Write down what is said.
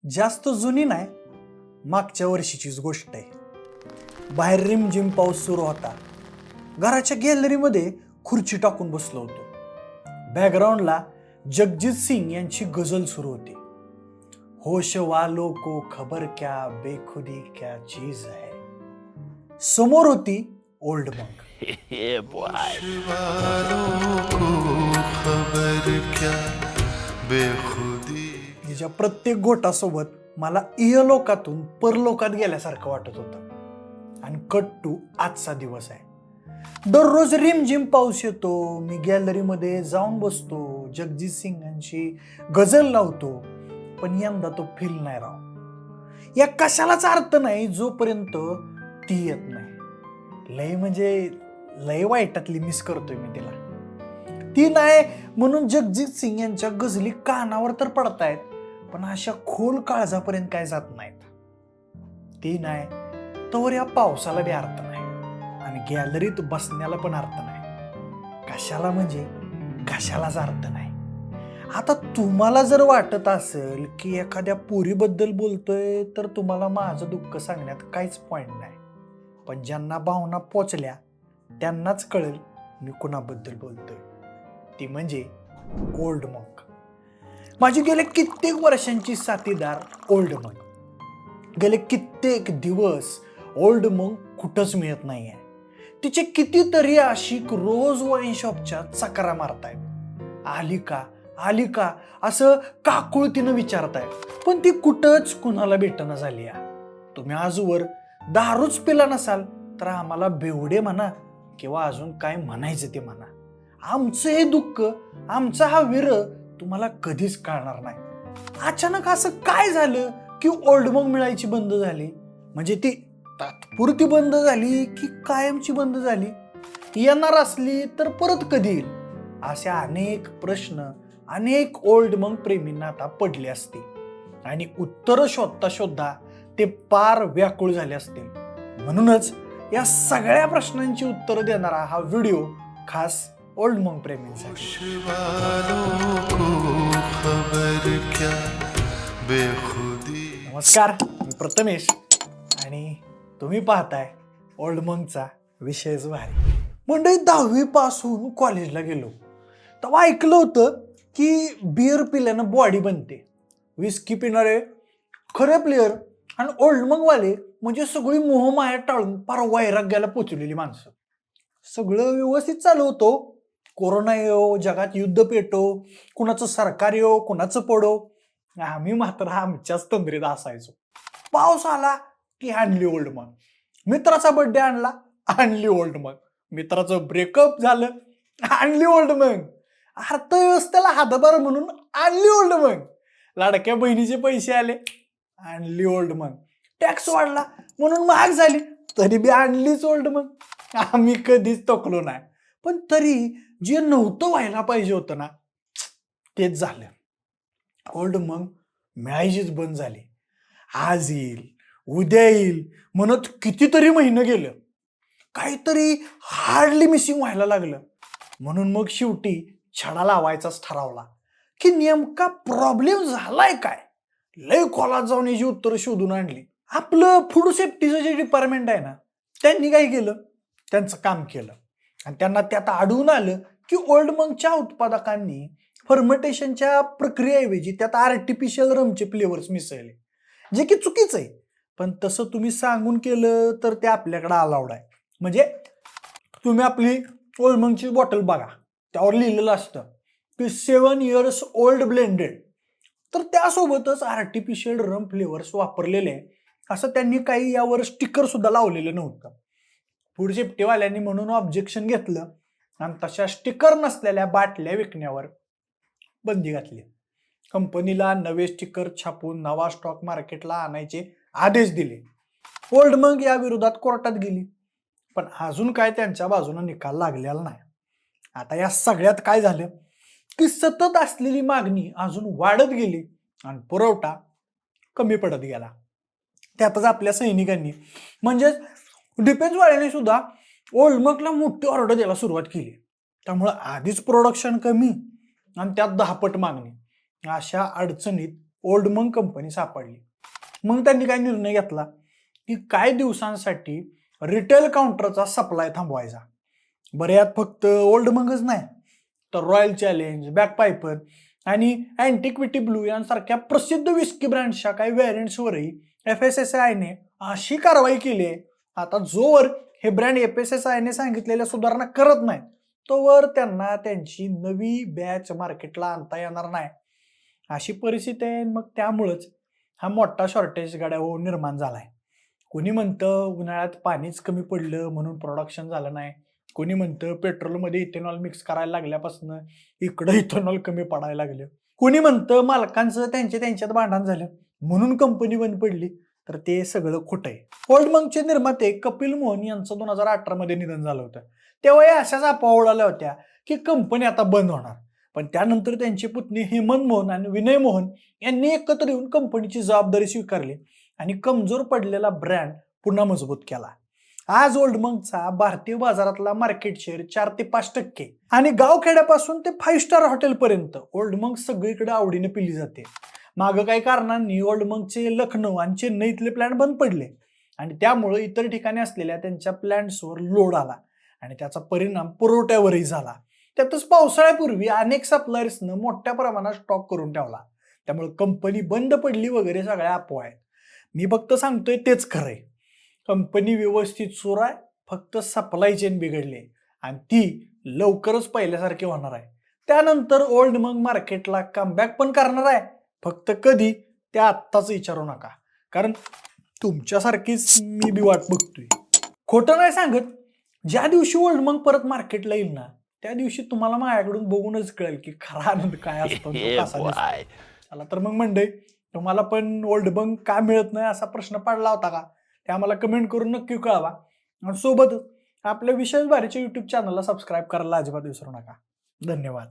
जास्त जुनी नाही, मागच्या वर्षीचीच गोष्ट आहे. बाहेर रिमझिम पाऊस सुरू होता. घराच्या गॅलरीमध्ये खुर्ची टाकून बसलो होतो. बॅकग्राऊंडला जगजीत सिंग यांची गझल सुरू होती. होश वालों को खबर क्या, बेखुदी क्या चीज है. समोर होती ओल्ड मंक. तिच्या प्रत्येक गोटासोबत मला इहलोकातून परलोकात गेल्यासारखं वाटत होतं. आणि कट टू आजचा दिवस आहे. दररोज रिमझिम पाऊस येतो, मी गॅलरीमध्ये जाऊन बसतो, जगजीत सिंगांची गझल लावतो, पण यंदा तो फील नाही राव. या कशालाच अर्थ नाही जोपर्यंत ती येत नाही. लय म्हणजे लय वाईटातली मिस करतोय मी तिला. ती नाही म्हणून जगजीत सिंग यांच्या गझली कानावर तर पडतायत, पण अशा खोल काळजापर्यंत काय जात नाहीत. ती नाही तर या पावसाला बी अर्थ नाही आणि गॅलरीत बसण्याला पण अर्थ नाही. कशाला म्हणजे कशालाच अर्थ नाही. आता तुम्हाला जर वाटत असेल की एखाद्या पोरीबद्दल बोलतोय तर तुम्हाला माझं दुःख सांगण्यात काहीच पॉइंट नाही, पण ज्यांना भावना पोचल्या त्यांनाच कळेल मी कुणाबद्दल बोलतोय. ती म्हणजे ओल्ड मंक. माझी गेले कित्येक वर्षांची साथीदार ओल्ड मंक. गेले कित्येक दिवस ओल्ड मंक कुठंच मिळत नाहीये. तिचे कितीतरी आशिक रोज वाईन शॉपच्या चकरा मारतायत. आली का असं काकुळतीनं विचारतायत, पण ती कुठंच कुणाला भेटणं झाली. तुम्ही आजवर दारूच पिला नसाल तर आम्हाला बेवडे म्हणा किंवा अजून काय म्हणायचं ते म्हणा. आमचं हे दुःख, आमचा हा विरह तुम्हाला कधीच कळणार नाही. अचानक असं काय झालं की ओल्ड मंक मिळायची बंद झाली? म्हणजे ती तात्पुरती बंद झाली की कायमची बंद झाली? येणार असली तर परत कधी येईल? असे अनेक प्रश्न अनेक ओल्ड मंक प्रेमींना आता पडले असतील आणि उत्तर शोधता शोधता ते पार व्याकुळ झाले असतील. म्हणूनच या सगळ्या प्रश्नांची उत्तर देणारा हा व्हिडिओ खास ओल्ड मंक प्रेमींसाठी. नमस्कार, मी प्रथमेश आणि तुम्ही पाहताय ओल्ड मंकचा विषयच भारी. मंडळी, 10वी पासून कॉलेजला गेलो तेव्हा ऐकलं होतं की बिअर पिल्यानं बॉडी बनते. विस्की पिणारे खरे प्लेयर आणि ओल्ड मंक वाले म्हणजे सगळी मोहमाया टाळून फार वैराग्याला पोचलेली माणसं. सगळं व्यवस्थित चालू होतं. कोरोना येऊ, जगात युद्ध पेटो, कुणाचं सरकार येऊ, कुणाचं पडो, आम्ही मात्र आमच्याच तंद्रीत असायचो. पाऊस आला की आणली ओल्ड मंक. मित्राचा बर्थडे आणली ओल्ड मंक. मित्राचं ब्रेकअप झालं, आणली ओल्ड मंक. अर्थव्यवस्थेला हातभार म्हणून आणली ओल्ड मंक. लाडक्या बहिणीचे पैसे आले, आणली ओल्ड मंक. टॅक्स वाढला म्हणून महाग झाली, तरी बी आणलीच ओल्ड मंक. आम्ही कधीच तकलो नाही, पण तरी जे नव्हतं व्हायला पाहिजे होतं ना तेच झालं. ओल्ड मंक मिळायचीच बंद झाली. आज येईल उद्या येईल म्हणत कितीतरी महिने गेलं. काहीतरी हार्डली मिसिंग व्हायला लागलं. म्हणून मग शेवटी छडा लावायचाच ठरवला की नेमका प्रॉब्लेम झालाय काय. लय खोलात जाऊन याची उत्तरं शोधून आणली. आपलं फूड सेफ्टीचं जे डिपार्टमेंट आहे ना, त्यांनी काय केलं, त्यांचं काम केलं आणि त्यांना त्यात आढळून आलं की ओल्ड मंकच्या उत्पादकांनी फर्मेंटेशनच्या प्रक्रियेऐवजी त्यात आर्टिफिशियल रमचे फ्लेवर्स मिसळले, जे की चुकीचं आहे. पण तसं तुम्ही सांगून केलं तर ते आपल्याकडे अलाउड आहे. म्हणजे तुम्ही आपली ओल्ड मंकची बॉटल बघा, त्यावर लिहिलेलं असतं की 7 years ओल्ड ब्लेंडेड, तर त्यासोबतच आर्टिफिशियल रम फ्लेवर्स वापरलेले आहे असं त्यांनी काही यावर स्टिकर सुद्धा लावलेलं नव्हतं. फूड सेफ्टीवाल्यांनी म्हणून ऑब्जेक्शन घेतलं आणि तशा स्टिकर नसलेल्या बाटल्या विकण्यावर बंदी घातली. कंपनीला नवे स्टिकर छापून नवा स्टॉक मार्केटला आणायचे आदेश दिले. ओल्ड मंक या विरोधात कोर्टात गेली, पण अजून काय त्यांच्या बाजूने निकाल लागलेला नाही. आता या सगळ्यात काय झालं की सतत असलेली मागणी अजून वाढत गेली आणि पुरवठा कमी पडत गेला. त्यातच आपल्या सैनिकांनी म्हणजेच डिफेन्सवाल्यांनी सुद्धा ओल्ड मंकला मोठी ऑर्डर द्यायला सुरुवात केली. त्यामुळे आधीच प्रोडक्शन कमी आणि त्यात 10 पट मागणी. अशा अडचणीत ओल्ड मंक कंपनी सापडली. मग त्यांनी काय निर्णय घेतला की काही दिवसांसाठी रिटेल काउंटरचा सप्लाय थांबवायचा. बरं, यात फक्त ओल्ड मंकच नाही तर रॉयल चॅलेंज, बॅक पायपर आणि अँटिक्विटी ब्लू यांसारख्या प्रसिद्ध विस्की ब्रँडच्या काही व्हॅरियंट्सवरही FSSAIने अशी कारवाई केली आहे. आता जोवर हे ब्रँड FSSAIने सांगितलेल्या सुधारणा करत नाही तोवर त्यांना त्यांची नवी बॅच मार्केटला आणता येणार नाही, अशी परिस्थिती आहे. मग त्यामुळंच हा मोठा शॉर्टेज गाड्यावर निर्माण झालाय. कोणी म्हणतं उन्हाळ्यात पाणीच कमी पडलं म्हणून प्रोडक्शन झालं नाही, कोणी म्हणतं पेट्रोलमध्ये इथेनॉल मिक्स करायला लागल्यापासून इकडं इथेनॉल कमी पडायला लागलं, कोणी म्हणतं मालकांचं त्यांच्यात भांडण झालं म्हणून कंपनी बंद पडली. तर ते सगळं खोटं आहे. ओल्ड मंकचे निर्माते कपिल मोहन यांचं 2018 मध्ये निधन झालं होतं. तेव्हा या अशाच अफवा उडाल्या होत्या की कंपनी आता बंद होणार. पण त्यानंतर त्यांची पुतणी हेमंत मोहन आणि विनय मोहन यांनी एकत्र येऊन कंपनीची जबाबदारी स्वीकारली आणि कमजोर पडलेला ब्रँड पुन्हा मजबूत केला. आज ओल्ड मंकचा भारतीय बाजारातला मार्केट शेअर 4 ते 5% आणि गावखेड्यापासून ते 5 स्टार हॉटेलपर्यंत ओल्ड मंक सगळीकडे आवडीने पिली जाते. मागं काही कारणांनी ओल्ड मंकचे लखनौ आणि चेन्नईतले प्लॅन्ट बंद पडले आणि त्यामुळे इतर ठिकाणी असलेल्या त्यांच्या प्लॅन्ट्सवर लोड आला आणि त्याचा परिणाम पुरवठ्यावरही झाला. त्यातच पावसाळ्यापूर्वी अनेक सप्लायर्सनं मोठ्या प्रमाणात स्टॉक करून ठेवला. त्यामुळे कंपनी बंद पडली वगैरे सगळ्या अफवा आहेत. मी फक्त सांगतोय तेच खरंय. कंपनी व्यवस्थित सुरू आहे, फक्त सप्लाय चेन बिघडली आणि ती लवकरच पहिल्यासारखी होणार आहे. त्यानंतर ओल्ड मंक मार्केटला कमबॅक पण करणार आहे. फक्त कधी त्या आत्ताच विचारू नका, कारण तुमच्यासारखीच मी बी वाट बघतोय. खोटं नाही सांगत, ज्या दिवशी ओल्ड मंक परत मार्केटला येईल ना त्या दिवशी तुम्हाला माझ्याकडून बघूनच कळेल की खरा आनंद काय असतो. चला तर मग मंडळी, तुम्हाला पण ओल्ड मंक का मिळत नाही असा प्रश्न पडला होता का, ते आम्हाला कमेंट करून नक्की कळवा. आणि सोबतच आपल्या विशेष भारीच्या YouTube चॅनलला सबस्क्राईब करायला अजिबात विसरू नका. धन्यवाद.